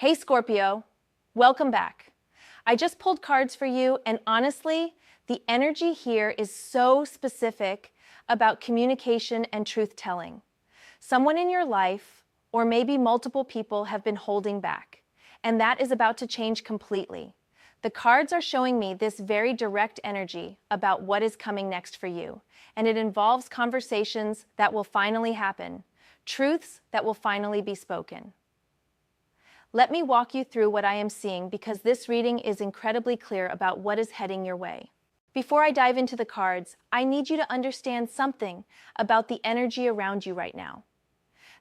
Hey Scorpio, welcome back. I just pulled cards for you, and honestly, the energy here is so specific about communication and truth-telling. Someone in your life, or maybe multiple people, have been holding back, and that is about to change completely. The cards are showing me this very direct energy about what is coming next for you, and it involves conversations that will finally happen, truths that will finally be spoken. Let me walk you through what I am seeing because this reading is incredibly clear about what is heading your way. Before I dive into the cards, I need you to understand something about the energy around you right now.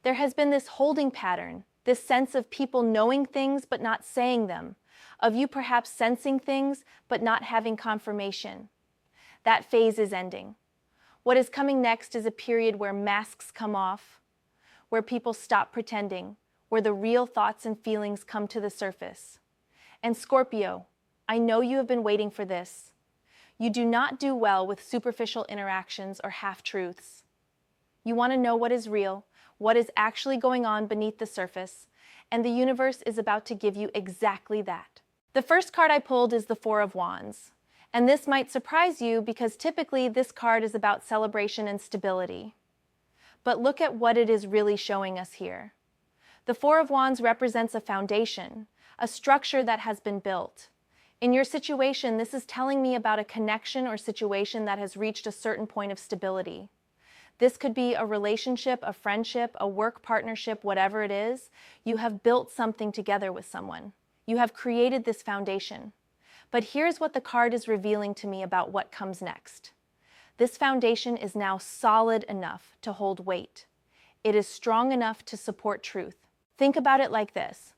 There has been this holding pattern, this sense of people knowing things but not saying them, of you perhaps sensing things but not having confirmation. That phase is ending. What is coming next is a period where masks come off, where people stop pretending, where the real thoughts and feelings come to the surface. And Scorpio, I know you have been waiting for this. You do not do well with superficial interactions or half-truths. You want to know what is real, what is actually going on beneath the surface, and the universe is about to give you exactly that. The first card I pulled is the Four of Wands, and this might surprise you because typically this card is about celebration and stability. But look at what it is really showing us here. The Four of Wands represents a foundation, a structure that has been built. In your situation, this is telling me about a connection or situation that has reached a certain point of stability. This could be a relationship, a friendship, a work partnership, whatever it is. You have built something together with someone. You have created this foundation. But here's what the card is revealing to me about what comes next. This foundation is now solid enough to hold weight. It is strong enough to support truth. Think about it like this.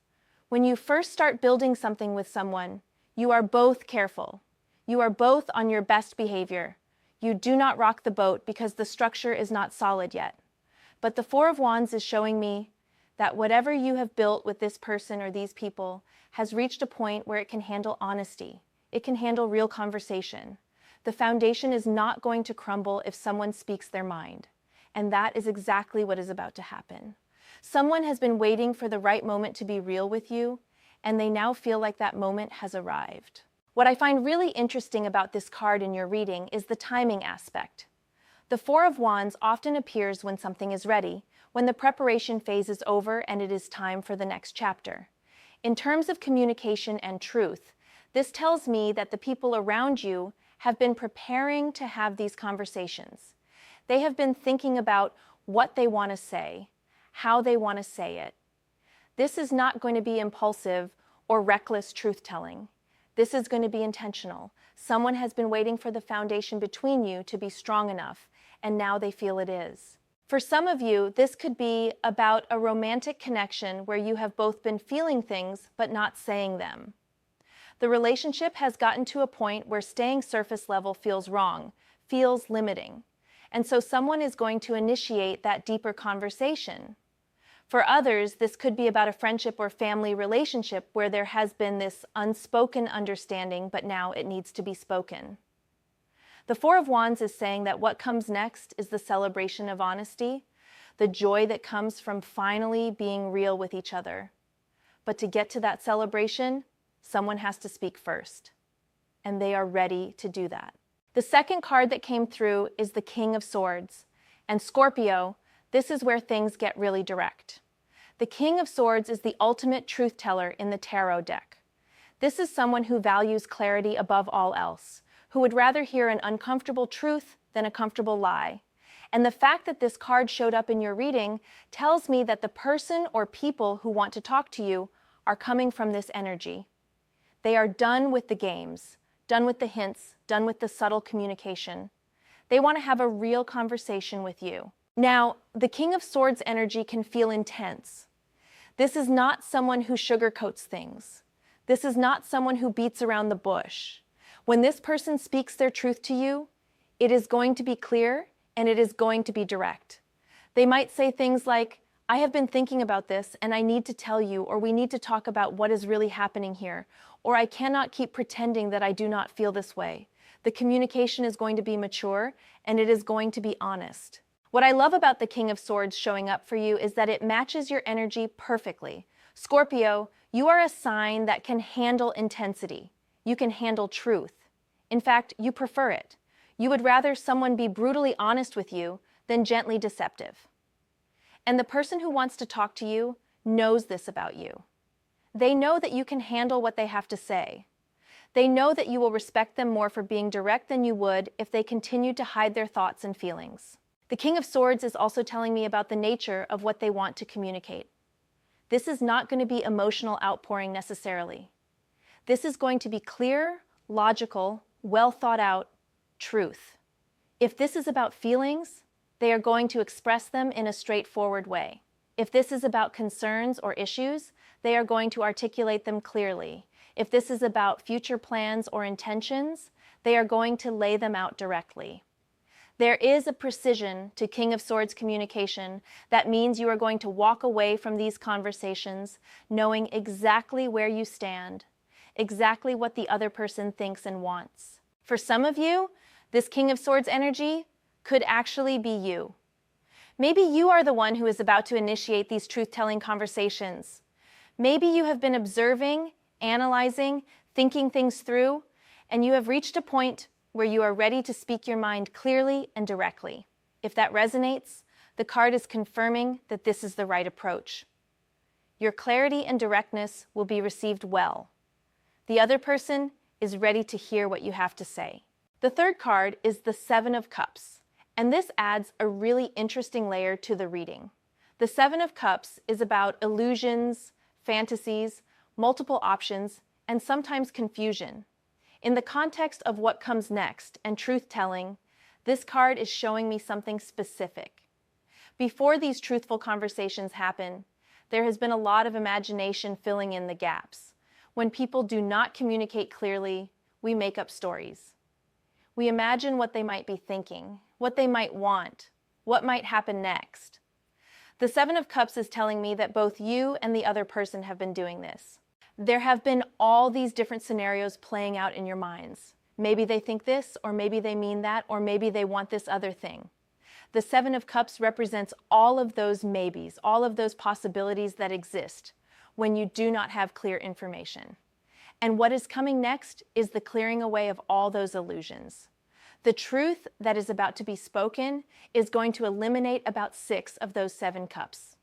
When you first start building something with someone, you are both careful. You are both on your best behavior. You do not rock the boat because the structure is not solid yet. But the Four of Wands is showing me that whatever you have built with this person or these people has reached a point where it can handle honesty. It can handle real conversation. The foundation is not going to crumble if someone speaks their mind. And that is exactly what is about to happen. Someone has been waiting for the right moment to be real with you, and they now feel like that moment has arrived. What I find really interesting about this card in your reading is the timing aspect. The Four of Wands often appears when something is ready, when the preparation phase is over and it is time for the next chapter. In terms of communication and truth, this tells me that the people around you have been preparing to have these conversations. They have been thinking about what they want to say, how they want to say it. This is not going to be impulsive or reckless truth-telling. This is going to be intentional. Someone has been waiting for the foundation between you to be strong enough, and now they feel it is. For some of you, this could be about a romantic connection where you have both been feeling things but not saying them. The relationship has gotten to a point where staying surface level feels wrong, feels limiting. And so someone is going to initiate that deeper conversation. For others, this could be about a friendship or family relationship where there has been this unspoken understanding, but now it needs to be spoken. The Four of Wands is saying that what comes next is the celebration of honesty, the joy that comes from finally being real with each other. But to get to that celebration, someone has to speak first, and they are ready to do that. The second card that came through is the King of Swords, and Scorpio, this is where things get really direct. The King of Swords is the ultimate truth teller in the tarot deck. This is someone who values clarity above all else, who would rather hear an uncomfortable truth than a comfortable lie. And the fact that this card showed up in your reading tells me that the person or people who want to talk to you are coming from this energy. They are done with the games, done with the hints, done with the subtle communication. They want to have a real conversation with you. Now, the King of Swords energy can feel intense. This is not someone who sugarcoats things. This is not someone who beats around the bush. When this person speaks their truth to you, it is going to be clear and it is going to be direct. They might say things like, I have been thinking about this and I need to tell you, or we need to talk about what is really happening here, or I cannot keep pretending that I do not feel this way. The communication is going to be mature and it is going to be honest. What I love about the King of Swords showing up for you is that it matches your energy perfectly. Scorpio, You are a sign that can handle intensity. You can handle truth. In fact, you prefer it. You would rather someone be brutally honest with you than gently deceptive. And the person who wants to talk to you knows this about you. They know that you can handle what they have to say. They know that you will respect them more for being direct than you would if they continued to hide their thoughts and feelings. The King of Swords is also telling me about the nature of what they want to communicate. This is not going to be emotional outpouring necessarily. This is going to be clear, logical, well thought out truth. If this is about feelings, they are going to express them in a straightforward way. If this is about concerns or issues, they are going to articulate them clearly. If this is about future plans or intentions, they are going to lay them out directly. There is a precision to King of Swords communication that means you are going to walk away from these conversations knowing exactly where you stand, exactly what the other person thinks and wants. For some of you, this King of Swords energy could actually be you. Maybe you are the one who is about to initiate these truth-telling conversations. Maybe you have been observing, analyzing, thinking things through, and you have reached a point where you are ready to speak your mind clearly and directly. If that resonates, the card is confirming that this is the right approach. Your clarity and directness will be received well. The other person is ready to hear what you have to say. The third card is the Seven of Cups, and this adds a really interesting layer to the reading. The Seven of Cups is about illusions, fantasies, multiple options, and sometimes confusion. In the context of what comes next and truth-telling, this card is showing me something specific. Before these truthful conversations happen, there has been a lot of imagination filling in the gaps. When people do not communicate clearly, we make up stories. We imagine what they might be thinking, what they might want, what might happen next. The Seven of Cups is telling me that both you and the other person have been doing this. There have been all these different scenarios playing out in your minds. Maybe they think this, or maybe they mean that, or maybe they want this other thing. The Seven of Cups represents all of those maybes, all of those possibilities that exist when you do not have clear information. And what is coming next is the clearing away of all those illusions. The truth that is about to be spoken is going to eliminate about 6 of those 7 cups.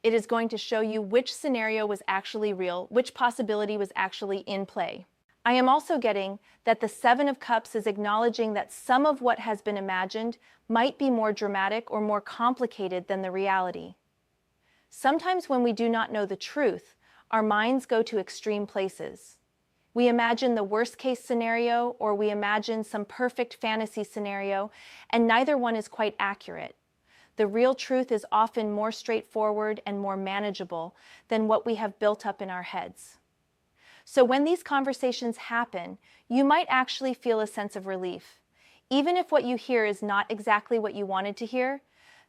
It is going to show you which scenario was actually real, which possibility was actually in play. I am also getting that the Seven of Cups is acknowledging that some of what has been imagined might be more dramatic or more complicated than the reality. Sometimes when we do not know the truth, our minds go to extreme places. We imagine the worst-case scenario, or we imagine some perfect fantasy scenario, and neither one is quite accurate. The real truth is often more straightforward and more manageable than what we have built up in our heads. So when these conversations happen, you might actually feel a sense of relief. Even if what you hear is not exactly what you wanted to hear,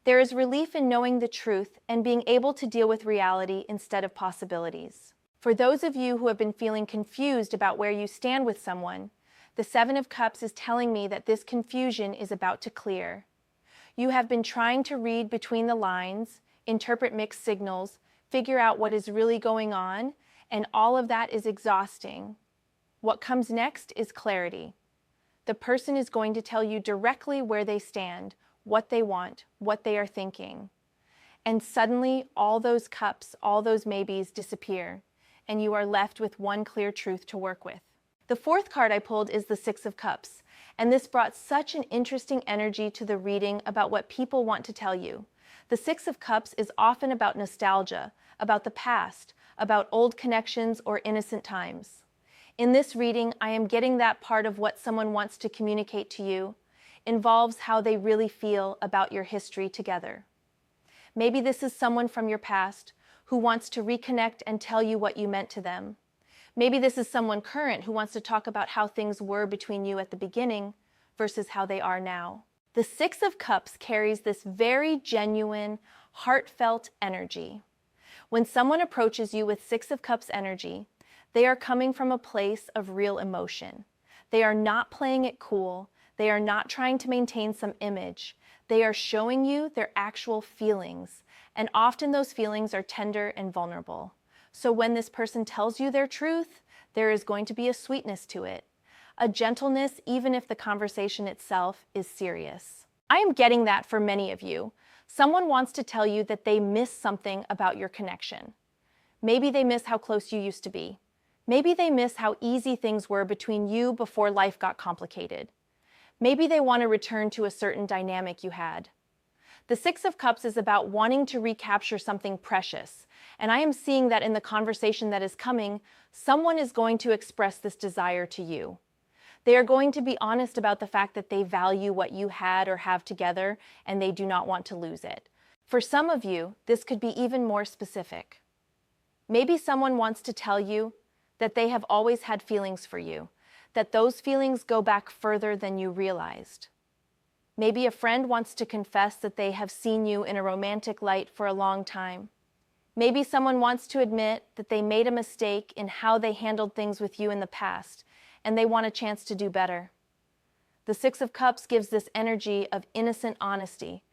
there is relief in knowing the truth and being able to deal with reality instead of possibilities. For those of you who have been feeling confused about where you stand with someone, the Seven of Cups is telling me that this confusion is about to clear. You have been trying to read between the lines, interpret mixed signals, figure out what is really going on, and all of that is exhausting. What comes next is clarity. The person is going to tell you directly where they stand, what they want, what they are thinking. And suddenly, all those cups, all those maybes disappear, and you are left with one clear truth to work with. The fourth card I pulled is the Six of Cups, and this brought such an interesting energy to the reading about what people want to tell you. The Six of Cups is often about nostalgia, about the past, about old connections or innocent times. In this reading, I am getting that part of what someone wants to communicate to you involves how they really feel about your history together. Maybe this is someone from your past who wants to reconnect and tell you what you meant to them. Maybe this is someone current who wants to talk about how things were between you at the beginning versus how they are now. The Six of Cups carries this very genuine, heartfelt energy. When someone approaches you with Six of Cups energy, they are coming from a place of real emotion. They are not playing it cool. They are not trying to maintain some image. They are showing you their actual feelings, and often those feelings are tender and vulnerable. So when this person tells you their truth, there is going to be a sweetness to it, a gentleness even if the conversation itself is serious. I am getting that for many of you. Someone wants to tell you that they miss something about your connection. Maybe they miss how close you used to be. Maybe they miss how easy things were between you before life got complicated. Maybe they want to return to a certain dynamic you had. The Six of Cups is about wanting to recapture something precious, and I am seeing that in the conversation that is coming, someone is going to express this desire to you. They are going to be honest about the fact that they value what you had or have together, and they do not want to lose it. For some of you, this could be even more specific. Maybe someone wants to tell you that they have always had feelings for you, that those feelings go back further than you realized. Maybe a friend wants to confess that they have seen you in a romantic light for a long time. Maybe someone wants to admit that they made a mistake in how they handled things with you in the past, and they want a chance to do better. The Six of Cups gives this energy of innocent honesty,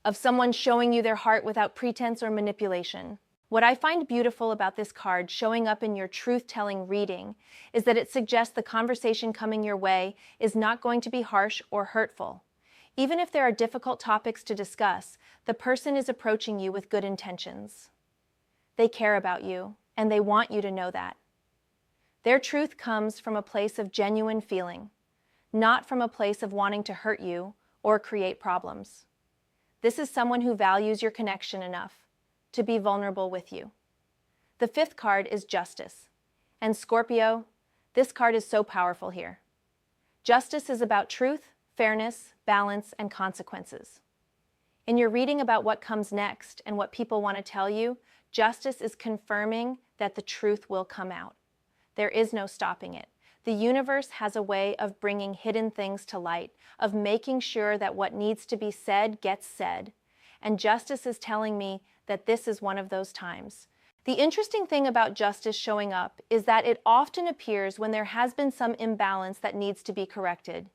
of someone showing you their heart without pretense or manipulation. What I find beautiful about this card showing up in your truth-telling reading is that it suggests the conversation coming your way is not going to be harsh or hurtful. Even if there are difficult topics to discuss, the person is approaching you with good intentions. They care about you, and they want you to know that. Their truth comes from a place of genuine feeling, not from a place of wanting to hurt you or create problems. This is someone who values your connection enough to be vulnerable with you. The fifth card is Justice. And Scorpio, this card is so powerful here. Justice is about truth, fairness, balance, and consequences. In your reading about what comes next and what people want to tell you, justice is confirming that the truth will come out. There is no stopping it. The universe has a way of bringing hidden things to light, of making sure that what needs to be said gets said. And justice is telling me that this is one of those times. The interesting thing about justice showing up is that it often appears when there has been some imbalance that needs to be corrected.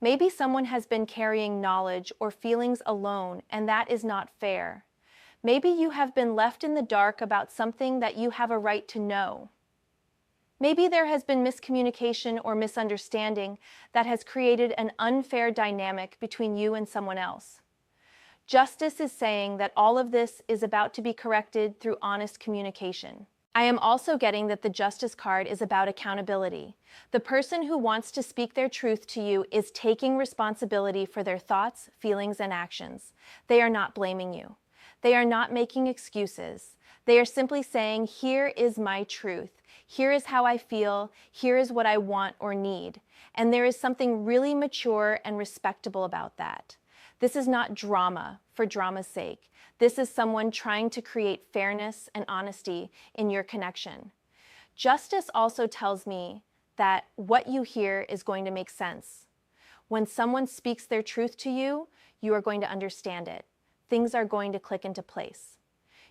Maybe someone has been carrying knowledge or feelings alone, and that is not fair. Maybe you have been left in the dark about something that you have a right to know. Maybe there has been miscommunication or misunderstanding that has created an unfair dynamic between you and someone else. Justice is saying that all of this is about to be corrected through honest communication. I am also getting that the Justice card is about accountability. The person who wants to speak their truth to you is taking responsibility for their thoughts, feelings, and actions. They are not blaming you. They are not making excuses. They are simply saying, here is my truth. Here is how I feel. Here is what I want or need. And there is something really mature and respectable about that. This is not drama for drama's sake. This is someone trying to create fairness and honesty in your connection. Justice also tells me that what you hear is going to make sense. When someone speaks their truth to you, you are going to understand it. Things are going to click into place.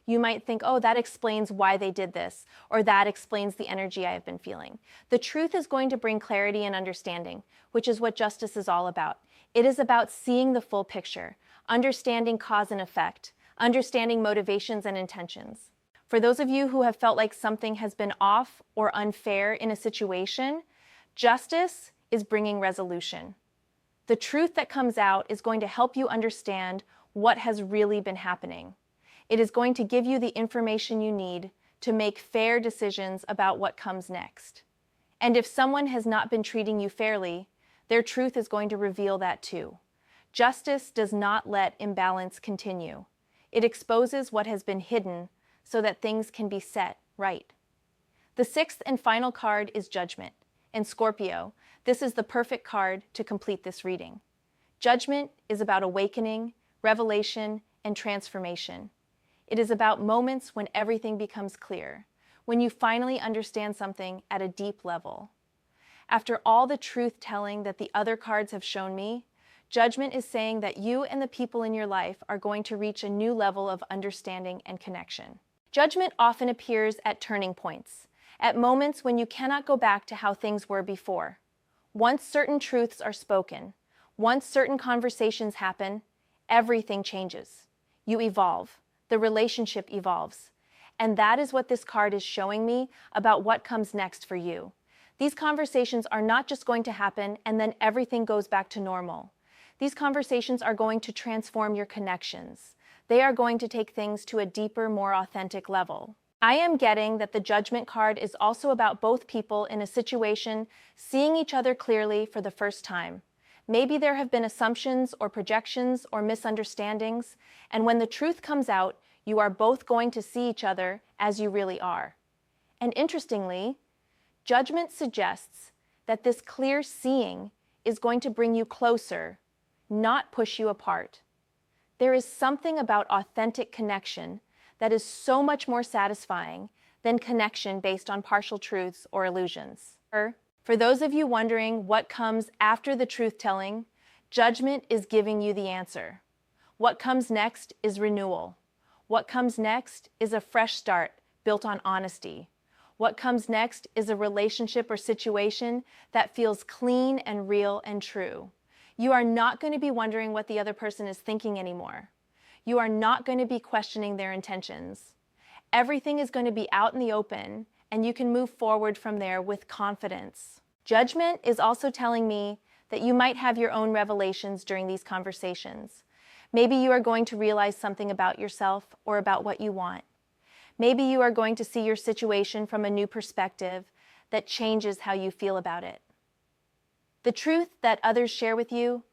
You might think, oh, that explains why they did this, or that explains the energy I have been feeling. The truth is going to bring clarity and understanding, which is what justice is all about. It is about seeing the full picture, understanding cause and effect, understanding motivations and intentions. For those of you who have felt like something has been off or unfair in a situation, justice is bringing resolution. The truth that comes out is going to help you understand what has really been happening. It is going to give you the information you need to make fair decisions about what comes next. And if someone has not been treating you fairly, their truth is going to reveal that too. Justice does not let imbalance continue. It exposes what has been hidden so that things can be set right. The sixth and final card is Judgment. And Scorpio, this is the perfect card to complete this reading. Judgment is about awakening, revelation, and transformation. It is about moments when everything becomes clear, when you finally understand something at a deep level. After all the truth-telling that the other cards have shown me, Judgment is saying that you and the people in your life are going to reach a new level of understanding and connection. Judgment often appears at turning points, at moments when you cannot go back to how things were before. Once certain truths are spoken, once certain conversations happen, everything changes. You evolve. The relationship evolves. And that is what this card is showing me about what comes next for you. These conversations are not just going to happen and then everything goes back to normal. These conversations are going to transform your connections. They are going to take things to a deeper, more authentic level. I am getting that the Judgment card is also about both people in a situation seeing each other clearly for the first time. Maybe there have been assumptions or projections or misunderstandings, and when the truth comes out, you are both going to see each other as you really are. And interestingly, Judgment suggests that this clear seeing is going to bring you closer, not push you apart. There is something about authentic connection that is so much more satisfying than connection based on partial truths or illusions. For those of you wondering what comes after the truth-telling, Judgment is giving you the answer. What comes next is renewal. What comes next is a fresh start built on honesty. What comes next is a relationship or situation that feels clean and real and true. You are not going to be wondering what the other person is thinking anymore. You are not going to be questioning their intentions. Everything is going to be out in the open, and you can move forward from there with confidence. Judgment is also telling me that you might have your own revelations during these conversations. Maybe you are going to realize something about yourself or about what you want. Maybe you are going to see your situation from a new perspective that changes how you feel about it. The truth that others share with you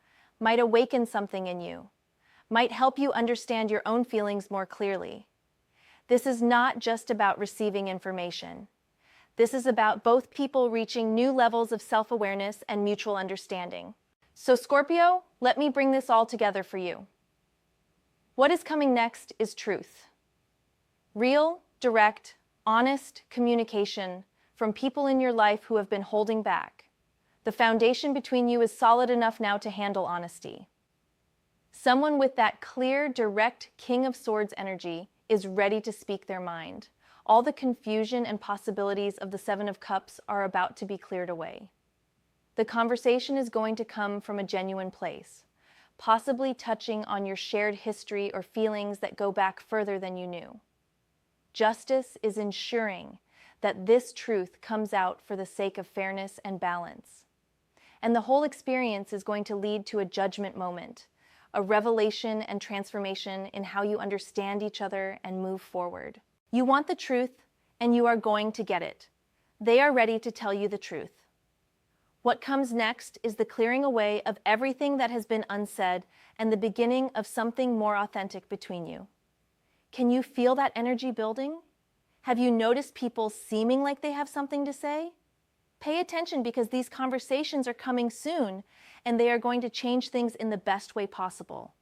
might awaken something in you, might help you understand your own feelings more clearly. This is not just about receiving information. This is about both people reaching new levels of self-awareness and mutual understanding. So Scorpio, let me bring this all together for you. What is coming next is truth. Real, direct, honest communication from people in your life who have been holding back. The foundation between you is solid enough now to handle honesty. Someone with that clear, direct King of Swords energy is ready to speak their mind. All the confusion and possibilities of the Seven of Cups are about to be cleared away. The conversation is going to come from a genuine place, possibly touching on your shared history or feelings that go back further than you knew. Justice is ensuring that this truth comes out for the sake of fairness and balance. And the whole experience is going to lead to a judgment moment, a revelation and transformation in how you understand each other and move forward. You want the truth, and you are going to get it. They are ready to tell you the truth. What comes next is the clearing away of everything that has been unsaid and the beginning of something more authentic between you. Can you feel that energy building? Have you noticed people seeming like they have something to say? Pay attention because these conversations are coming soon and they are going to change things in the best way possible.